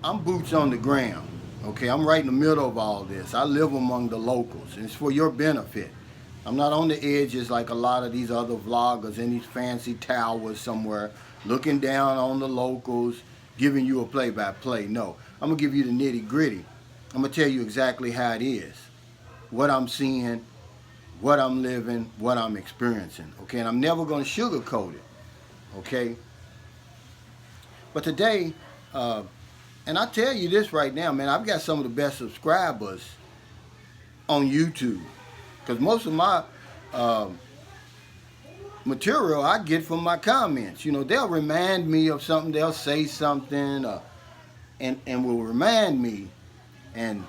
I'm boots on the ground. Okay, I'm right in the middle of all this. I live among the locals, and it's for your benefit. I'm not on the edges like a lot of these other vloggers in these fancy towers somewhere, looking down on the locals, giving you a play-by-play. No, I'm gonna give you the nitty-gritty. I'm gonna tell you exactly how it is, what I'm seeing, what I'm living, what I'm experiencing. Okay, and I'm never gonna sugarcoat it. Okay, but today, and I tell you this right now, man, I've got some of the best subscribers on YouTube. Because most of my material I get from my comments. You know, they'll remind me of something, they'll say something, and will remind me. And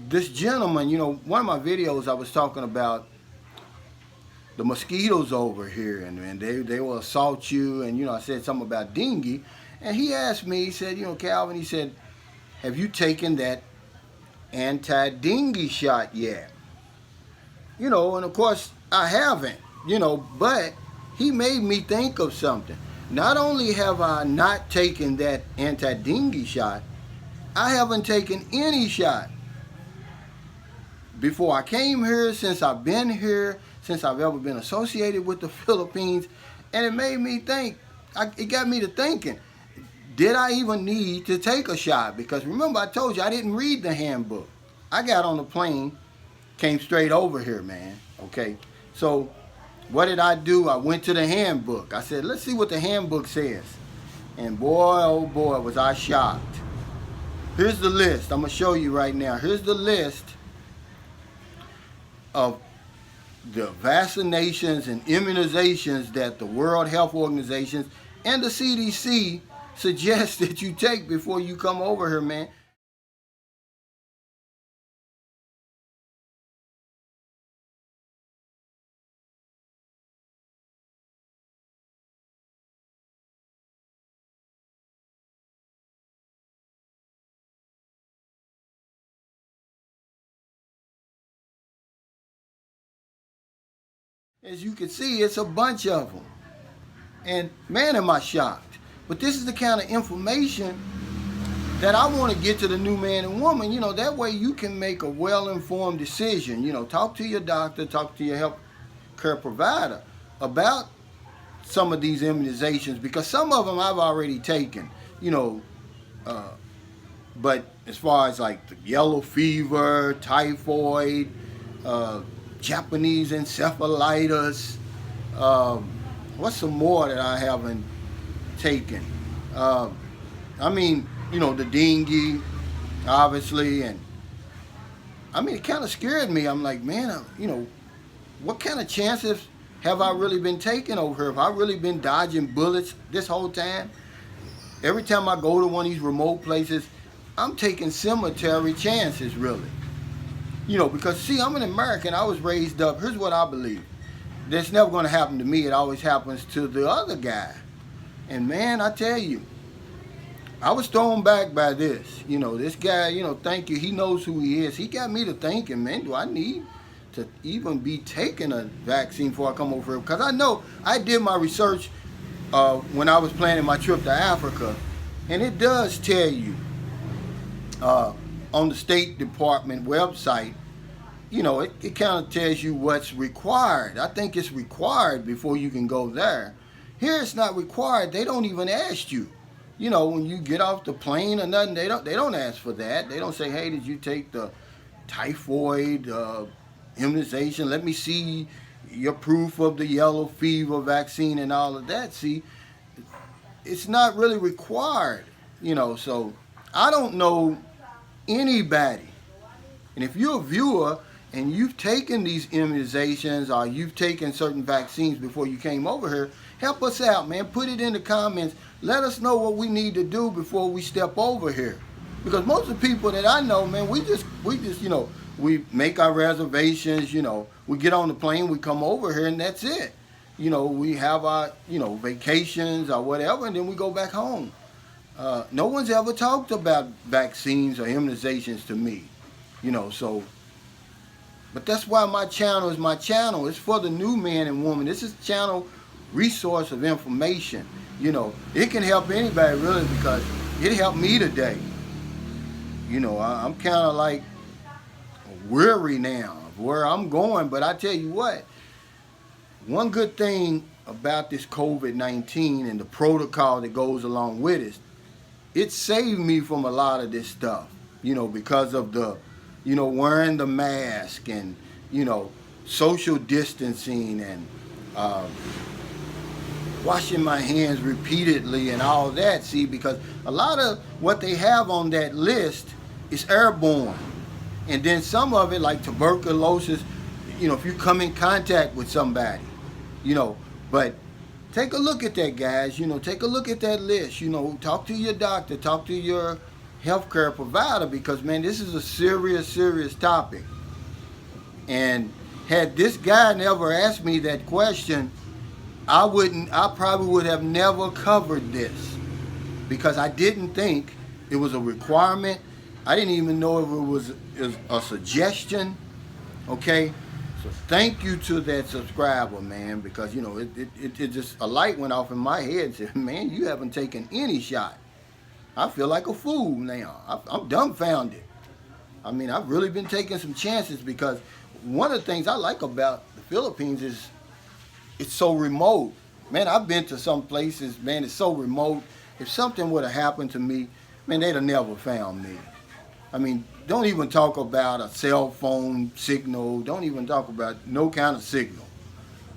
this gentleman, you know, one of my videos I was talking about the mosquitoes over here, and they will assault you, and, you know, I said something about dengue. And he asked me, he said, you know, Calvin, he said, have you taken that anti-dengue shot yet? You know, and of course I haven't, you know, but he made me think of something. Not only have I not taken that anti-dengue shot, I haven't taken any shot. Before I came here, since I've been here, since I've ever been associated with the Philippines, and it made me think, it got me to thinking, did I even need to take a shot? Because remember, I told you I didn't read the handbook. I got on the plane, came straight over here, man. Okay, so what did I do? I went to the handbook. I said, let's see what the handbook says. And boy, oh boy, was I shocked. Here's the list. I'm going to show you right now. Here's the list of the vaccinations and immunizations that the World Health Organization and the CDC suggest that you take before you come over here, man. As you can see, it's a bunch of them. And man, am I shocked. But this is the kind of information that I want to get to the new man and woman. You know, that way you can make a well-informed decision. You know, talk to your doctor, talk to your health care provider about some of these immunizations, because some of them I've already taken, you know, but as far as like the yellow fever, typhoid, Japanese encephalitis, what's some more that I haven't taken? I mean, you know, the dengue, obviously, and I mean, it kind of scared me. I'm like, man, you know, what kind of chances have I really been taking over here? Have I really been dodging bullets this whole time? Every time I go to one of these remote places, I'm taking cemetery chances, really. You know, because see, I'm an American. I was raised up. Here's what I believe. That's never going to happen to me. It always happens to the other guy. And man, I tell you, I was thrown back by this. You know, this guy, you know, thank you. He knows who he is. He got me to thinking, man, do I need to even be taking a vaccine before I come over here? Because I know I did my research when I was planning my trip to Africa. And it does tell you on the State Department website, you know, it kind of tells you what's required. I think it's required before you can go there. Here it's not required. They don't even ask you. You know, when you get off the plane or nothing, they don't ask for that. They don't say, hey, did you take the typhoid immunization? Let me see your proof of the yellow fever vaccine and all of that. See, it's not really required, you know, so I don't know anybody. And if you're a viewer and you've taken these immunizations or you've taken certain vaccines before you came over here, help us out, man. Put it in the comments. Let us know what we need to do before we step over here. Because most of the people that I know, man, we just, you know, we make our reservations, you know, we get on the plane, we come over here, and that's it. You know, we have our, you know, vacations or whatever, and then we go back home. No one's ever talked about vaccines or immunizations to me, you know, so, but that's why my channel is my channel. It's for the new man and woman. This is channel resource of information. You know, it can help anybody really, because it helped me today. I'm kind of like weary now of where I'm going. But I tell you what, one good thing about this COVID-19 and the protocol that goes along with it saved me from a lot of this stuff, because of the, wearing the mask and, social distancing and uh, washing my hands repeatedly and all that. See, because a lot of what they have on that list is airborne. And then some of it, like tuberculosis, if you come in contact with somebody, but take a look at that, guys. Take a look at that list. Talk to your doctor, talk to your healthcare provider, because, man, this is a serious, serious topic. And had this guy never asked me that question, I probably would have never covered this, because I didn't think it was a requirement. I didn't even know if it was a suggestion. Okay, so thank you to that subscriber, man, because it just, a light went off in my head and said, man, you haven't taken any shot. I feel like a fool now. I'm dumbfounded. I mean, I've really been taking some chances, because one of the things I like about the Philippines is it's so remote. Man, I've been to some places, man, it's so remote. If something would have happened to me, man, they'd have never found me. I mean, don't even talk about a cell phone signal. Don't even talk about no kind of signal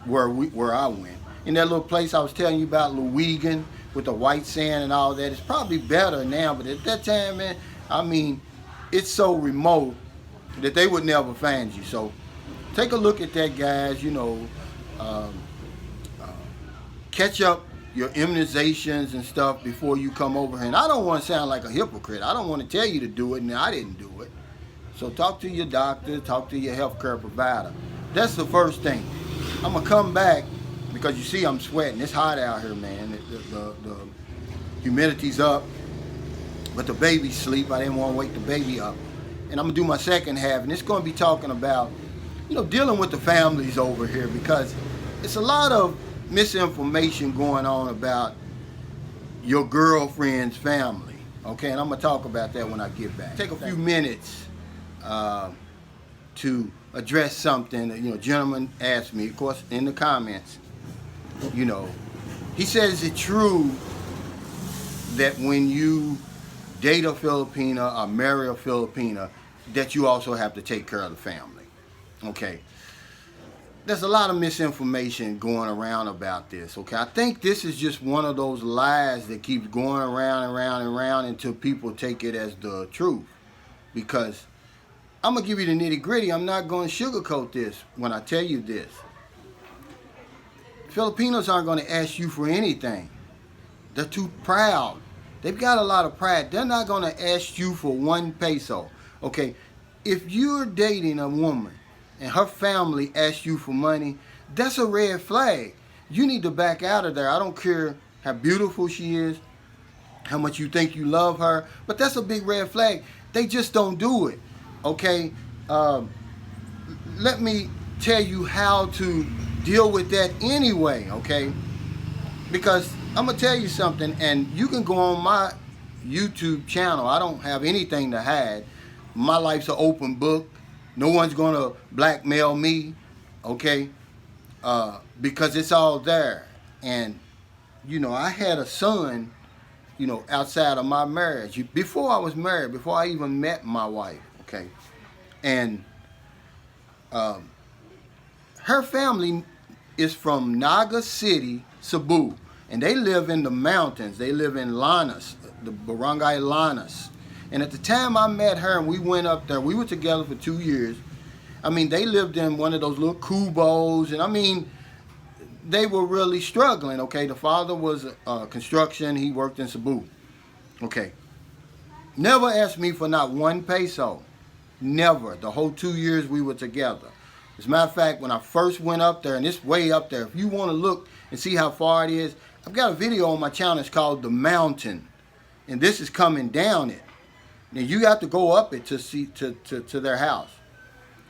where I went. In that little place I was telling you about, Louigan, with the white sand and all that, it's probably better now, but at that time, man, I mean, it's so remote that they would never find you. So take a look at that, guys. Catch up your immunizations and stuff before you come over here. And I don't want to sound like a hypocrite. I don't want to tell you to do it and I didn't do it. So talk to your doctor, talk to your healthcare provider. That's the first thing. I'm going to come back, because you see I'm sweating. It's hot out here, man. The humidity's up, but the baby's asleep. I didn't want to wake the baby up. And I'm going to do my second half, and it's going to be talking about, dealing with the families over here, because it's a lot of misinformation going on about your girlfriend's family. Okay, and I'm going to talk about that when I get back. Take a few minutes to address something that, a gentleman asked me, of course, in the comments. He said, is it true that when you date a Filipina or marry a Filipina, that you also have to take care of the family? Okay. There's a lot of misinformation going around about this, okay? I think this is just one of those lies that keeps going around and around and around until people take it as the truth. Because I'm going to give you the nitty-gritty. I'm not going to sugarcoat this when I tell you this. Filipinos aren't going to ask you for anything. They're too proud. They've got a lot of pride. They're not going to ask you for 1 peso, okay? If you're dating a woman and her family asks you for money, that's a red flag. You need to back out of there. I don't care how beautiful she is, how much you think you love her, but that's a big red flag. They just don't do it, okay? Let me tell you how to deal with that anyway, okay? Because I'm going to tell you something, and you can go on my YouTube channel. I don't have anything to hide. My life's an open book. No one's going to blackmail me, okay? Because it's all there. And, I had a son, outside of my marriage. Before I was married, before I even met my wife, okay? And her family is from Naga City, Cebu. And they live in the mountains. They live in Lanas, the barangay Lanas. And at the time I met her and we went up there, we were together for 2 years. I mean, they lived in one of those little cubos, and I mean, they were really struggling, okay? The father was construction, he worked in Cebu, okay? Never asked me for not 1 peso, never, the whole 2 years we were together. As a matter of fact, when I first went up there, and it's way up there, if you want to look and see how far it is, I've got a video on my channel, it's called The Mountain, and this is coming down it. Now you have to go up it to see to their house.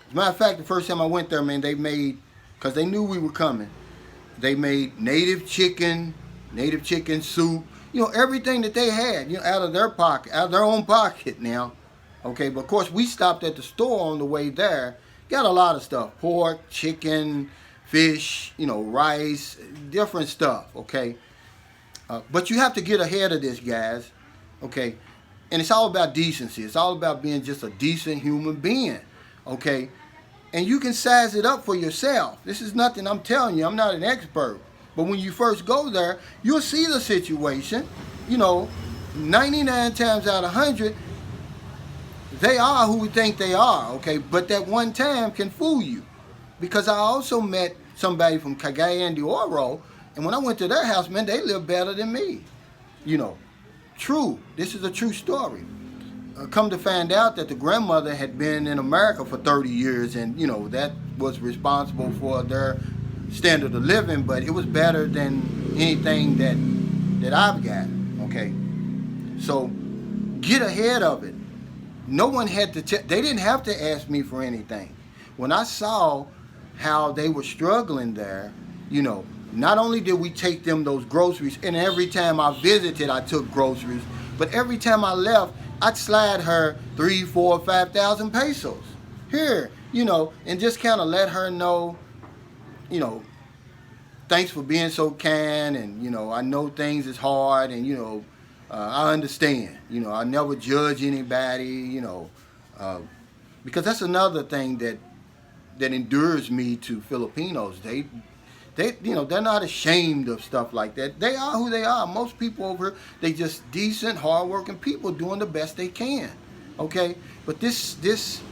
As a matter of fact, the first time I went there, man, they made, because they knew we were coming, they made native chicken soup, everything that they had, out of their pocket, out of their own pocket now, Okay, but of course we stopped at the store on the way there. Got a lot of stuff: pork, chicken, fish, rice, different stuff. Okay, but you have to get ahead of this, guys. Okay, and it's all about decency. It's all about being just a decent human being. Okay, and you can size it up for yourself. This is nothing I'm telling you. I'm not an expert. But when you first go there, you'll see the situation. 99 times out of 100, they are who we think they are, okay? But that one time can fool you. Because I also met somebody from Cagayan de Oro, and when I went to their house, man, they live better than me. True. This is a true story. Come to find out that the grandmother had been in America for 30 years, and, that was responsible for their standard of living, but it was better than anything that I've got, okay? So get ahead of it. No one had to they didn't have to ask me for anything. When I saw how they were struggling there, not only did we take them those groceries, and every time I visited I took groceries, but every time I left I'd slide her 3, 4, 5,000 pesos here, and just kind of let her know, thanks for being so kind, and I know things is hard, and I understand. I never judge anybody, because that's another thing that endures me to Filipinos. They're not ashamed of stuff like that. They are who they are. Most people over here, they just decent, hardworking people doing the best they can. Okay, but this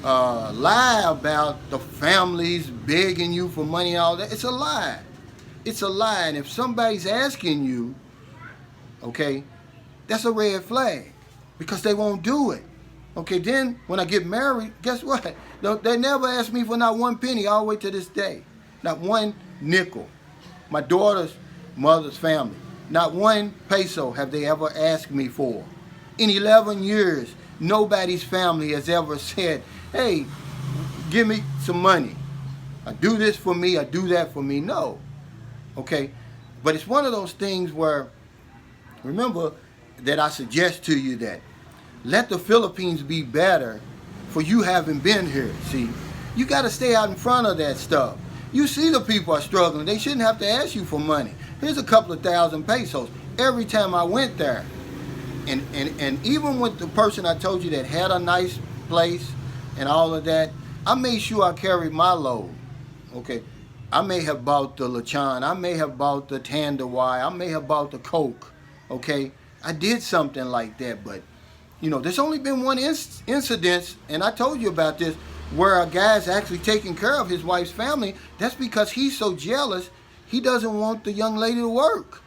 lie about the families begging you for money and all that, it's a lie. It's a lie. And if somebody's asking you, okay, that's a red flag, because they won't do it. Okay, then when I get married, guess what? They never asked me for not one penny all the way to this day. Not one nickel. My daughter's mother's family, not one peso have they ever asked me for. In 11 years, nobody's family has ever said, hey, give me some money. I do this for me, I do that for me. No. Okay? But it's one of those things where, remember that I suggest to you that let the Philippines be better for you having been here. See, you got to stay out in front of that stuff. You see the people are struggling. They shouldn't have to ask you for money. Here's a couple of thousand pesos. Every time I went there, and even with the person I told you that had a nice place and all of that, I made sure I carried my load. Okay, I may have bought the lechon, I may have bought the tanduay, I may have bought the Coke. Okay, I did something like that, but there's only been one incident, and I told you about this, where a guy's actually taking care of his wife's family. That's because he's so jealous, he doesn't want the young lady to work.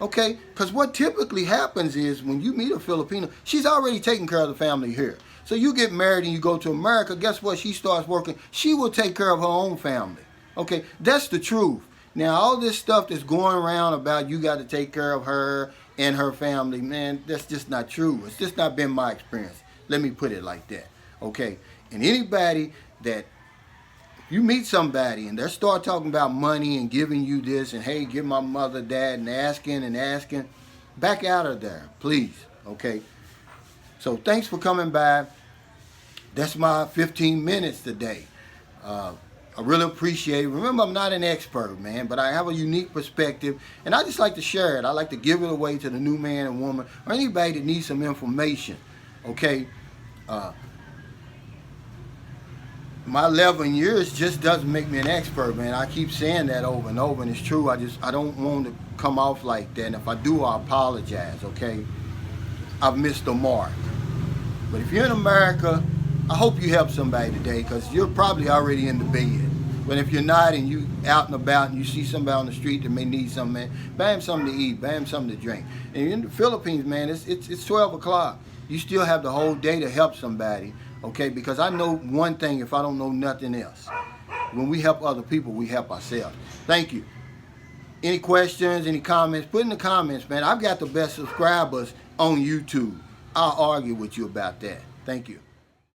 Okay, because what typically happens is when you meet a Filipino, she's already taking care of the family here. So you get married and you go to America, guess what? She starts working. She will take care of her own family. Okay, that's the truth. Now, all this stuff that's going around about you got to take care of her and her family, man, that's just not true. It's just not been my experience. Let me put it like that. Okay, and anybody that you meet somebody and they start talking about money and giving you this and, hey, give my mother that, and asking, back out of there, please. Okay, so thanks for coming by. That's my 15 minutes today. I really appreciate it. Remember, I'm not an expert, man, but I have a unique perspective, and I just like to share it. I like to give it away to the new man and woman, or anybody that needs some information. Okay, my 11 years just doesn't make me an expert, man. I keep saying that over and over, and it's true. I don't want to come off like that, and if I do, I apologize. Okay, I've missed the mark. But if you're in America, I hope you help somebody today, because you're probably already in the bed. But if you're not, and you out and about and you see somebody on the street that may need something, man, buy him something to eat, buy him something to drink. And in the Philippines, man, it's 12 o'clock. You still have the whole day to help somebody, okay? Because I know one thing, if I don't know nothing else. When we help other people, we help ourselves. Thank you. Any questions, any comments, put in the comments, man. I've got the best subscribers on YouTube. I'll argue with you about that. Thank you.